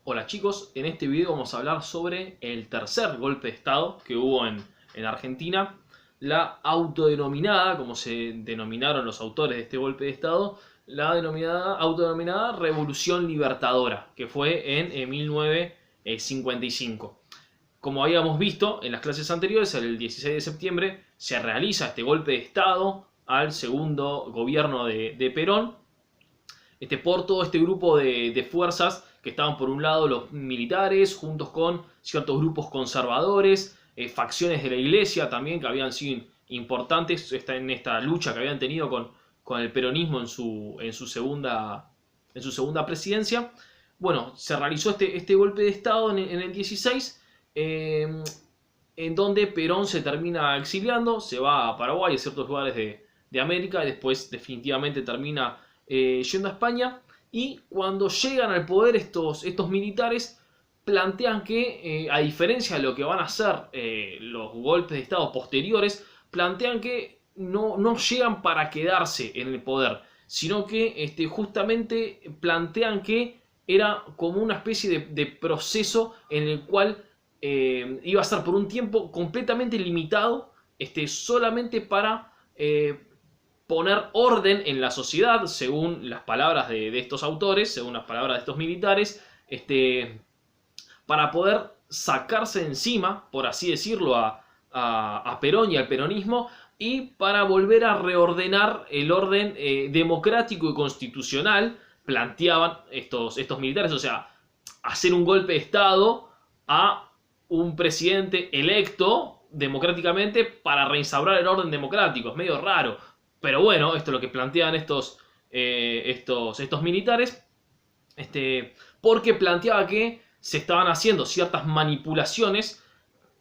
Hola chicos, en este video vamos a hablar sobre el tercer golpe de estado que hubo en Argentina, la autodenominada, como se denominaron los autores de este golpe de estado, la autodenominada Revolución Libertadora, que fue en 1955. Como habíamos visto en las clases anteriores, el 16 de septiembre se realiza este golpe de estado al segundo gobierno de Perón, por todo este grupo de fuerzas que estaban por un lado los militares juntos con ciertos grupos conservadores, facciones de la iglesia también que habían sido importantes en esta lucha que habían tenido con el peronismo en su segunda presidencia. Bueno, se realizó este golpe de estado en el 16, en donde Perón se termina exiliando, se va a Paraguay, a ciertos lugares de América, y después definitivamente termina yendo a España. Y cuando llegan al poder estos militares, plantean que, a diferencia de lo que van a hacer los golpes de estado posteriores, plantean que no llegan para quedarse en el poder, sino que justamente plantean que era como una especie de proceso en el cual iba a ser por un tiempo completamente limitado, solamente para poner orden en la sociedad, según las palabras de estos autores, según las palabras de estos militares, para poder sacarse de encima, por así decirlo, a Perón y al peronismo, y para volver a reordenar el orden democrático y constitucional, planteaban estos militares, o sea, hacer un golpe de estado a un presidente electo democráticamente para reinstaurar el orden democrático. Es medio raro, pero bueno, esto es lo que plantean estos militares, porque planteaba que se estaban haciendo ciertas manipulaciones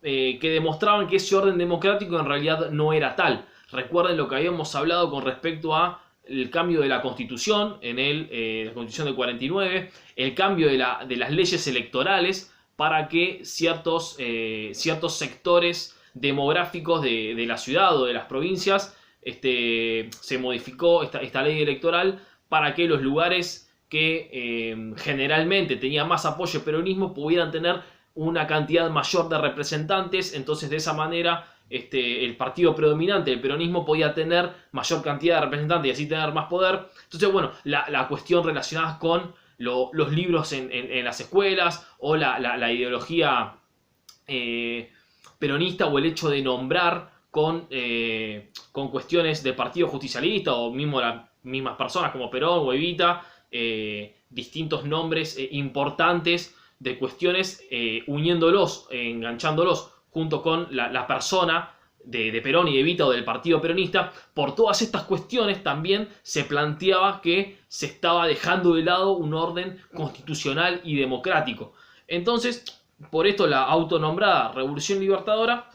que demostraban que ese orden democrático en realidad no era tal. Recuerden lo que habíamos hablado con respecto a el cambio de la Constitución, la Constitución del 49, el cambio de las leyes electorales para que ciertos sectores demográficos de la ciudad o de las provincias, se modificó esta ley electoral para que los lugares que generalmente tenían más apoyo al peronismo pudieran tener una cantidad mayor de representantes. Entonces, de esa manera, el partido predominante del peronismo podía tener mayor cantidad de representantes y así tener más poder. Entonces, bueno, la cuestión relacionada con los libros en las escuelas, o la ideología peronista, o el hecho de nombrar con cuestiones de partido justicialista, o mismo las mismas personas como Perón o Evita, distintos nombres importantes de cuestiones, uniéndolos, enganchándolos junto con la persona de Perón y de Evita, o del partido peronista. Por todas estas cuestiones también se planteaba que se estaba dejando de lado un orden constitucional y democrático. Entonces, por esto la autonombrada Revolución Libertadora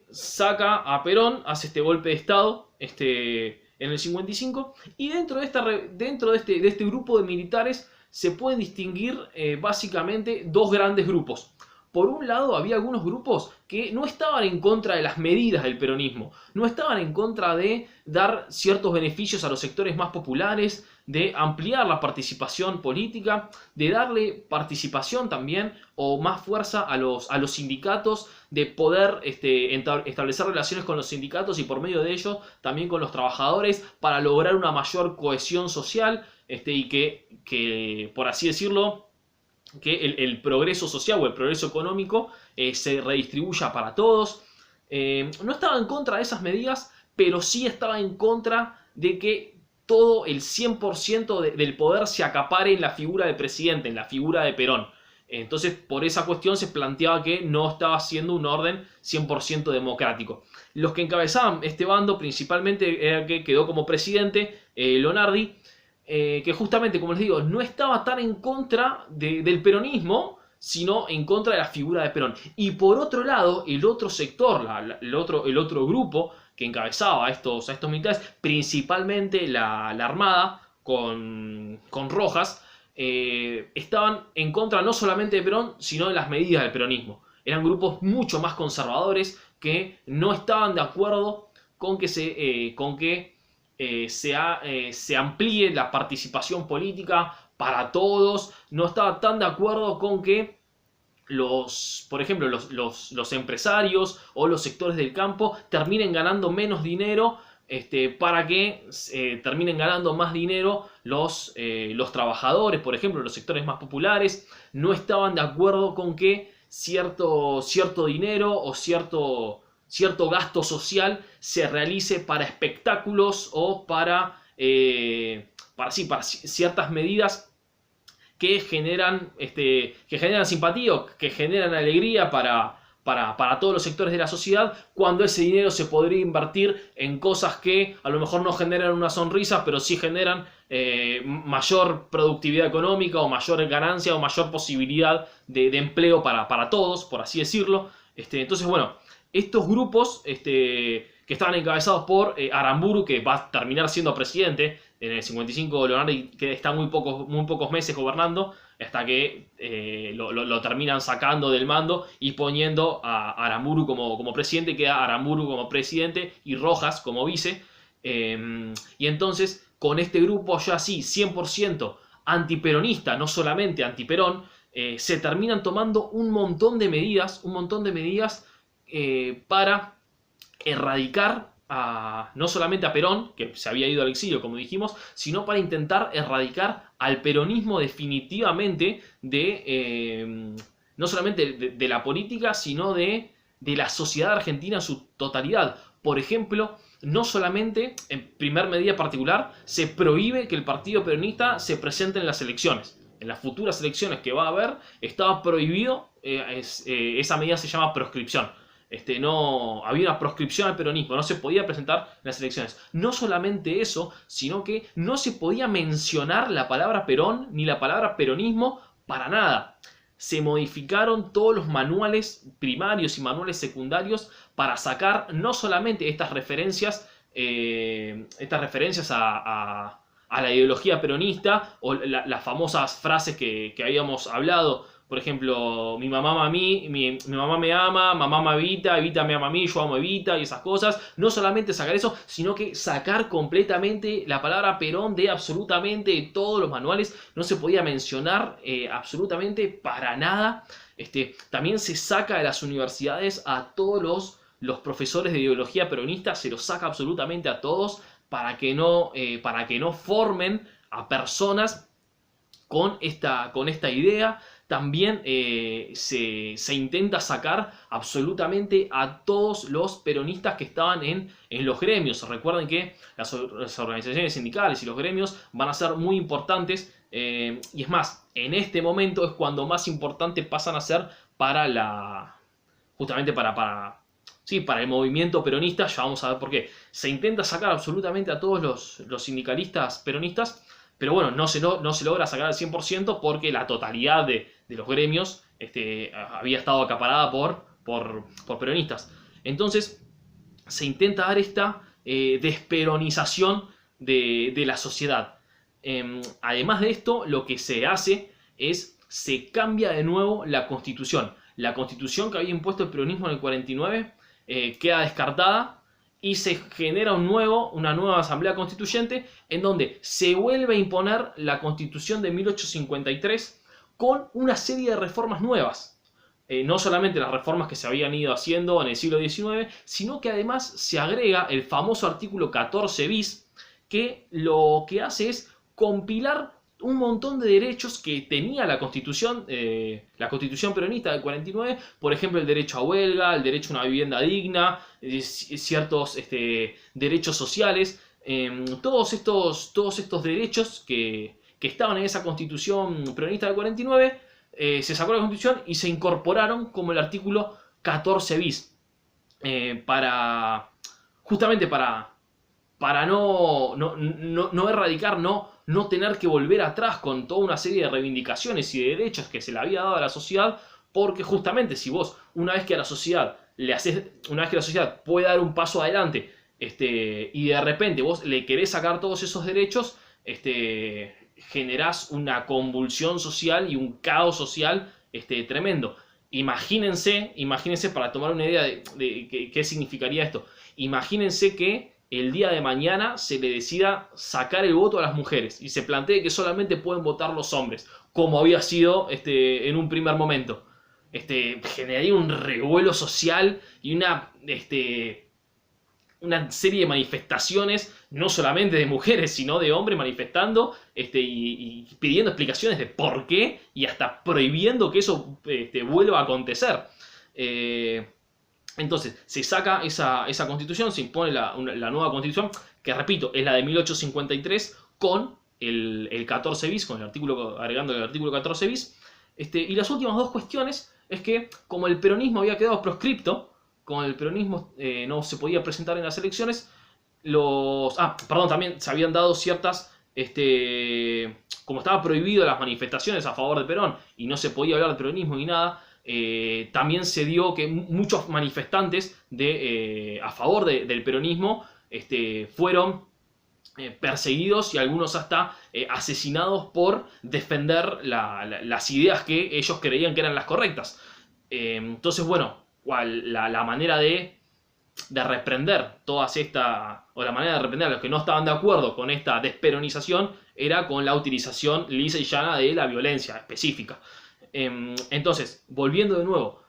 saca a Perón, hace este golpe de estado en el 55, y dentro de este grupo de militares se pueden distinguir básicamente dos grandes grupos. Por un lado, había algunos grupos que no estaban en contra de las medidas del peronismo, no estaban en contra de dar ciertos beneficios a los sectores más populares, de ampliar la participación política, de darle participación también o más fuerza a los sindicatos, de poder establecer relaciones con los sindicatos y por medio de ello también con los trabajadores, para lograr una mayor cohesión social, y que, por así decirlo, que el progreso social o el progreso económico se redistribuya para todos. No estaba en contra de esas medidas, pero sí estaba en contra de que todo el 100% del poder se acapare en la figura del presidente, en la figura de Perón. Entonces, por esa cuestión se planteaba que no estaba siendo un orden 100% democrático. Los que encabezaban este bando principalmente era el que quedó como presidente, Lonardi, que justamente, como les digo, no estaba tan en contra del peronismo, sino en contra de la figura de Perón. Y por otro lado, el otro sector, el otro grupo que encabezaba a estos militares, principalmente la Armada con Rojas, estaban en contra no solamente de Perón, sino de las medidas del peronismo. Eran grupos mucho más conservadores que no estaban de acuerdo con que se amplíe la participación política para todos, no estaba tan de acuerdo con que por ejemplo, los empresarios o los sectores del campo terminen ganando menos dinero, para que terminen ganando más dinero los trabajadores, por ejemplo, los sectores más populares. No estaban de acuerdo con que cierto dinero o cierto gasto social se realice para espectáculos o para ciertas medidas que generan simpatía o que generan alegría para todos los sectores de la sociedad, cuando ese dinero se podría invertir en cosas que a lo mejor no generan una sonrisa, pero sí generan mayor productividad económica o mayor ganancia o mayor posibilidad de empleo para todos, por así decirlo. Entonces, bueno, estos grupos que estaban encabezados por Aramburu, que va a terminar siendo presidente en el 55, Leonardo, que está muy pocos meses gobernando, hasta que lo terminan sacando del mando y poniendo a Aramburu como presidente. Queda Aramburu como presidente y Rojas como vice. Y entonces, con este grupo ya sí, 100% antiperonista, no solamente antiperón, se terminan tomando un montón de medidas para erradicar no solamente a Perón, que se había ido al exilio, como dijimos, sino para intentar erradicar al peronismo definitivamente no solamente de la política, sino de la sociedad argentina en su totalidad. Por ejemplo, no solamente, en primer medida particular, se prohíbe que el partido peronista se presente en las elecciones. En las futuras elecciones que va a haber, estaba prohibido, esa medida se llama proscripción. No había una proscripción al peronismo, no se podía presentar en las elecciones. No solamente eso, sino que no se podía mencionar la palabra Perón ni la palabra peronismo para nada. Se modificaron todos los manuales primarios y manuales secundarios para sacar no solamente estas referencias a la ideología peronista o las famosas frases que habíamos hablado. Por ejemplo, mi mamá me ama, mamá me Evita, Evita me ama a mí, yo amo a Evita y esas cosas. No solamente sacar eso, sino que sacar completamente la palabra Perón de absolutamente todos los manuales. No se podía mencionar absolutamente para nada. También se saca de las universidades a todos los profesores de ideología peronista, se los saca absolutamente a todos para que no formen a personas con esta idea. También se intenta sacar absolutamente a todos los peronistas que estaban en los gremios. Recuerden que las organizaciones sindicales y los gremios van a ser muy importantes, y es más, en este momento es cuando más importante pasan a ser justamente para el movimiento peronista. Ya vamos a ver por qué. Se intenta sacar absolutamente a todos los sindicalistas peronistas, pero bueno, no se logra sacar al 100% porque la totalidad de los gremios había estado acaparada por peronistas. Entonces se intenta dar esta desperonización de la sociedad. Además de esto, lo que se hace es, se cambia de nuevo la Constitución. La Constitución que había impuesto el peronismo en el 49 queda descartada. Y se genera una nueva asamblea constituyente en donde se vuelve a imponer la Constitución de 1853 con una serie de reformas nuevas. No solamente las reformas que se habían ido haciendo en el siglo XIX, sino que además se agrega el famoso artículo 14 bis, que lo que hace es compilar un montón de derechos que tenía la Constitución peronista del 49, por ejemplo el derecho a huelga, el derecho a una vivienda digna, ciertos derechos sociales, todos estos derechos que estaban en esa Constitución peronista del 49, se sacó la Constitución y se incorporaron como el artículo 14 bis, justamente para no erradicar, no tener que volver atrás con toda una serie de reivindicaciones y de derechos que se le había dado a la sociedad, porque justamente si vos, una vez que la sociedad puede dar un paso adelante, y de repente vos le querés sacar todos esos derechos, generás una convulsión social y un caos social tremendo. Imagínense, para tomar una idea de qué significaría esto, imagínense que el día de mañana se le decida sacar el voto a las mujeres y se plantee que solamente pueden votar los hombres, como había sido en un primer momento. Generaría un revuelo social y una serie de manifestaciones, no solamente de mujeres, sino de hombres manifestando y pidiendo explicaciones de por qué y hasta prohibiendo que eso vuelva a acontecer. Entonces, se saca esa constitución, se impone la nueva constitución, que repito, es la de 1853 con el 14 bis, con el artículo, agregando el artículo 14 bis. Y las últimas dos cuestiones es que, como el peronismo había quedado proscripto, con el peronismo no se podía presentar en las elecciones, también se habían dado ciertas, como estaba prohibido las manifestaciones a favor de Perón y no se podía hablar de peronismo ni nada, también se dio que muchos manifestantes a favor del peronismo fueron perseguidos y algunos hasta asesinados por defender las ideas que ellos creían que eran las correctas. Entonces, bueno, la manera de reprender o la manera de reprender a los que no estaban de acuerdo con esta desperonización era con la utilización lisa y llana de la violencia específica. Entonces, volviendo de nuevo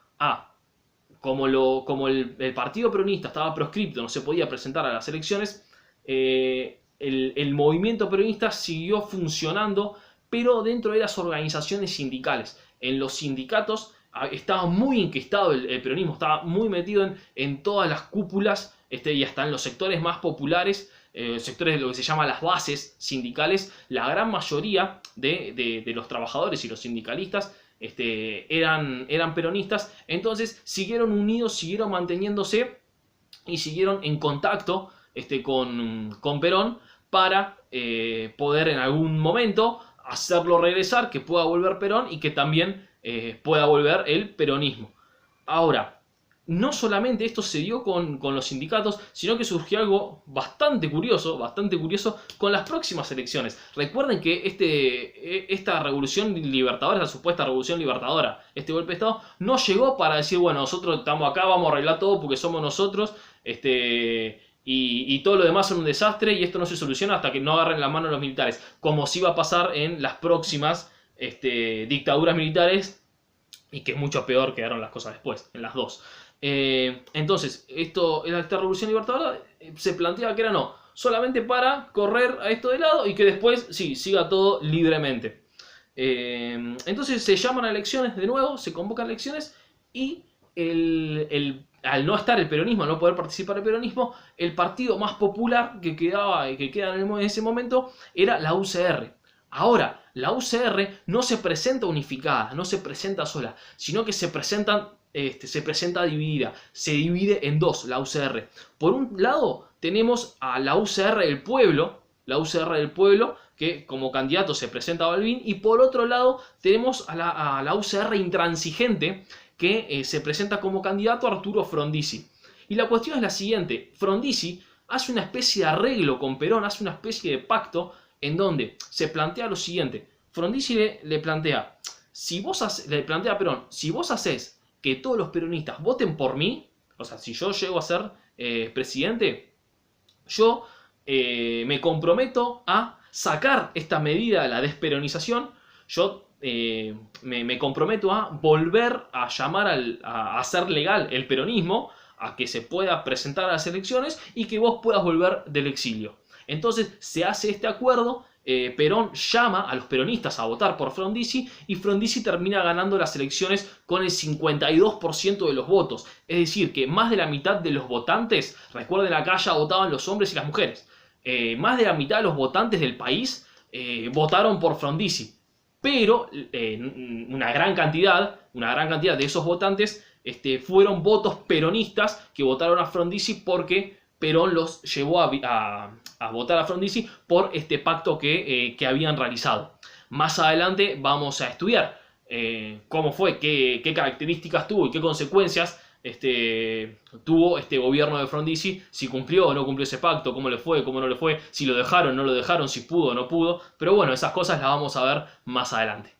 como el partido peronista estaba proscripto, no se podía presentar a las elecciones, el movimiento peronista siguió funcionando, pero dentro de las organizaciones sindicales. En los sindicatos estaba muy enquistado el peronismo, estaba muy metido en todas las cúpulas y hasta en los sectores más populares, sectores de lo que se llama las bases sindicales. La gran mayoría de los trabajadores y los sindicalistas eran peronistas, entonces siguieron unidos, siguieron manteniéndose y siguieron en contacto con Perón para poder en algún momento hacerlo regresar, que pueda volver Perón y que también pueda volver el peronismo. Ahora, no solamente esto se dio con los sindicatos, sino que surgió algo bastante curioso con las próximas elecciones. Recuerden que esta revolución libertadora, la supuesta revolución libertadora, este golpe de Estado, no llegó para decir, bueno, nosotros estamos acá, vamos a arreglar todo porque somos nosotros, y todo lo demás es un desastre y esto no se soluciona hasta que no agarren la mano los militares, como sí va a pasar en las próximas dictaduras militares, y que es mucho peor quedaron las cosas después, en las dos. Entonces, esta revolución libertadora se planteaba que era solamente para correr a esto de lado y que después sí, siga todo libremente. Entonces se llaman a elecciones de nuevo, se convocan elecciones y al no estar el peronismo, al no poder participar el peronismo, el partido más popular que queda en ese momento era la UCR. Ahora, la UCR no se presenta unificada, no se presenta sola, sino que se presenta dividida, se divide en dos la UCR. Por un lado tenemos a la UCR del Pueblo, que como candidato se presenta a Balbín, y por otro lado tenemos a la UCR intransigente, que se presenta como candidato a Arturo Frondizi. Y la cuestión es la siguiente: Frondizi hace una especie de arreglo con Perón, hace una especie de pacto en donde se plantea lo siguiente. Frondizi le plantea a Perón, si vos haces que todos los peronistas voten por mí, o sea, si yo llego a ser presidente, yo me comprometo a sacar esta medida de la desperonización, yo me comprometo a volver a llamar a hacer legal el peronismo, a que se pueda presentar a las elecciones y que vos puedas volver del exilio. Entonces se hace este acuerdo, Perón llama a los peronistas a votar por Frondizi y Frondizi termina ganando las elecciones con el 52% de los votos. Es decir, que más de la mitad de los votantes, recuerden, acá ya votaban los hombres y las mujeres, más de la mitad de los votantes del país votaron por Frondizi. Pero una gran cantidad de esos votantes fueron votos peronistas que votaron a Frondizi porque Perón los llevó a votar a Frondizi por este pacto que habían realizado. Más adelante vamos a estudiar cómo fue, qué características tuvo y qué consecuencias tuvo este gobierno de Frondizi, si cumplió o no cumplió ese pacto, cómo le fue, cómo no le fue, si lo dejaron, no lo dejaron, si pudo o no pudo. Pero bueno, esas cosas las vamos a ver más adelante.